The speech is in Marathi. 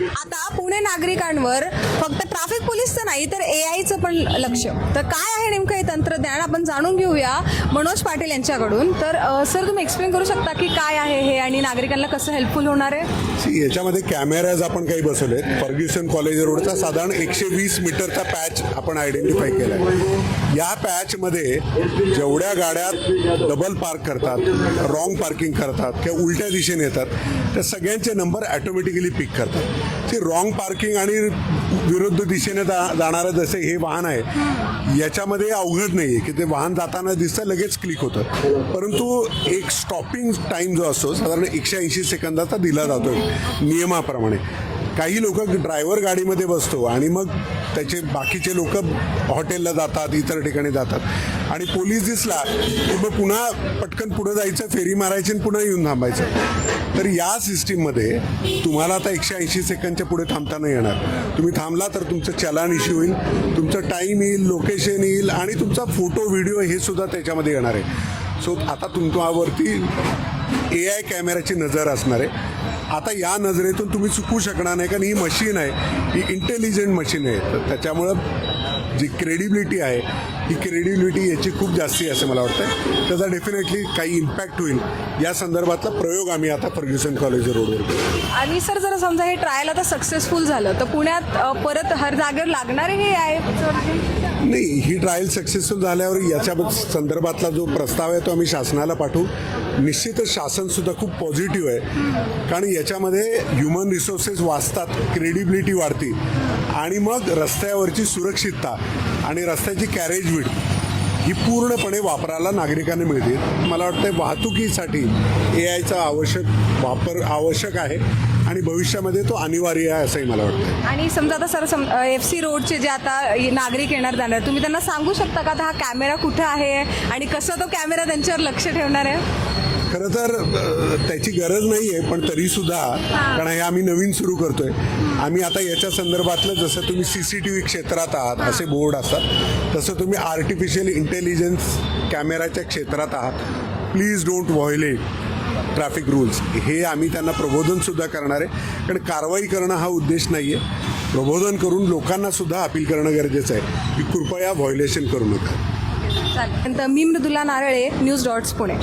आता पुणे नागरिकांवर फक्त ट्रॅफिक पोलीसचं नाही तर एआयचं पण लक्ष, तर काय आहे नेमकं हे तंत्रज्ञान आपण जाणून घेऊया मनोज पाटील यांच्याकडून. तर सर तुम्ही एक्सप्लेन करू शकता की काय आहे हे आणि नागरिकांना कसं हेल्पफुल होणार आहे? याच्यामध्ये कॅमेराज आपण काही बसवलेत. फर्ग्युसन कॉलेज रोडचा साधारण 120 मीटरचा पॅच आपण आयडेंटिफाय केला आहे. या पॅचमध्ये जेवढ्या गाड्या डबल पार्क करतात, रॉंग पार्किंग करतात किंवा उलट्या दिशेने येतात त्या सगळ्यांचे नंबर ॲटोमॅटिकली पिक करतात. ते रॉंग पार्किंग आणि विरुद्ध दिशेने जाणारं जसे हे वाहन आहे याच्यामध्ये अवघड नाही आहे की ते वाहन जाताना दिसतं लगेच क्लिक होतं, परंतु एक स्टॉपिंग टाईम जो असतो साधारण 180 सेकंदाचा दिला जातो नियमाप्रमाणे. काही लोक ड्रायव्हर गाडीमध्ये बसतो आणि मग त्याचे बाकीचे लोक हॉटेलला जातात, इतर ठिकाणी जातात आणि पोलीस दिसला की मग पुन्हा पटकन पुढं जायचं, फेरी मारायची आणि पुन्हा येऊन थांबायचं. तर या सिस्टीममध्ये तुम्हाला आता 180 सेकंदच्या पुढे थांबता नाही येणार. तुम्ही थांबला तर तुमचं चलान इश्यू होईल, तुमचं टाईम येईल, लोकेशन येईल आणि तुमचा फोटो व्हिडिओ हे सुद्धा त्याच्यामध्ये येणार आहे. सो आता तुमच्यावरती AI कॅमेऱ्याची नजर असणार आहे. आता या नजरेतून तुम्ही चुकू शकणार नाही, कारण ही मशीन आहे, ही इंटेलिजंट मशीन आहे. तर त्याच्यामुळं जी क्रेडिबिलिटी आहे ही क्रेडिबिलिटी याची खूप जास्ती आहे असं मला वाटतं. त्याचा डेफिनेटली काही इम्पॅक्ट होईल या संदर्भातला प्रयोग आम्ही आता फर्ग्युसन कॉलेज रोडवर करू. आणि सर जर समजा हे ट्रायल आता सक्सेसफुल झालं तर पुण्यात परत हर जागेवर लागणार हे आहे? नाही, ही ट्रायल सक्सेसफुल झाल्यावर याच्या संदर्भातला जो प्रस्ताव आहे तो आम्ही शासनाला पाठवू. निश्चितच शासनसुद्धा खूप पॉझिटिव्ह आहे, कारण याच्यामध्ये ह्युमन रिसोर्सेस वाचतात, क्रेडिबिलिटी वाढते आणि मग रस्त्यावरची सुरक्षितता आणि रस्त्याची कॅरेज विड्थ ही पूर्णपणे वापराला नागरिकांना मिळते. मला वाटतं वाहतुकीसाठी AIचा वापर आवश्यक आहे आणि भविष्यामध्ये तो अनिवार्य आहे असंही मला वाटतं. आणि समजा आता सर FC रोडचे जे आता नागरिक येणार जाणार, तुम्ही त्यांना सांगू शकता का आता हा कॅमेरा कुठे आहे आणि कसं तो कॅमेरा त्यांच्यावर लक्ष ठेवणार आहे? खरं तर त्याची गरज नाही आहे, पण तरीसुद्धा कारण हे आम्ही नवीन सुरू करतोय. आम्ही आता याच्या संदर्भातलं जसं तुम्ही CCTV क्षेत्रात आहात असे बोर्ड असतात, तसं तुम्ही आर्टिफिशियल इंटेलिजन्स कॅमेराच्या क्षेत्रात आहात. Please don't violet traffic rules, हे आम्ही त्यांना प्रबोधनसुद्धा करणार आहे. कारण कारवाई करणं हा उद्देश नाही आहे, प्रबोधन करून लोकांना सुद्धा अपील करणं गरजेचं आहे की कृपया व्हायोलेशन करू नका. चालेल. मी मृदुला नारळे, न्यूज डॉट्स पुणे.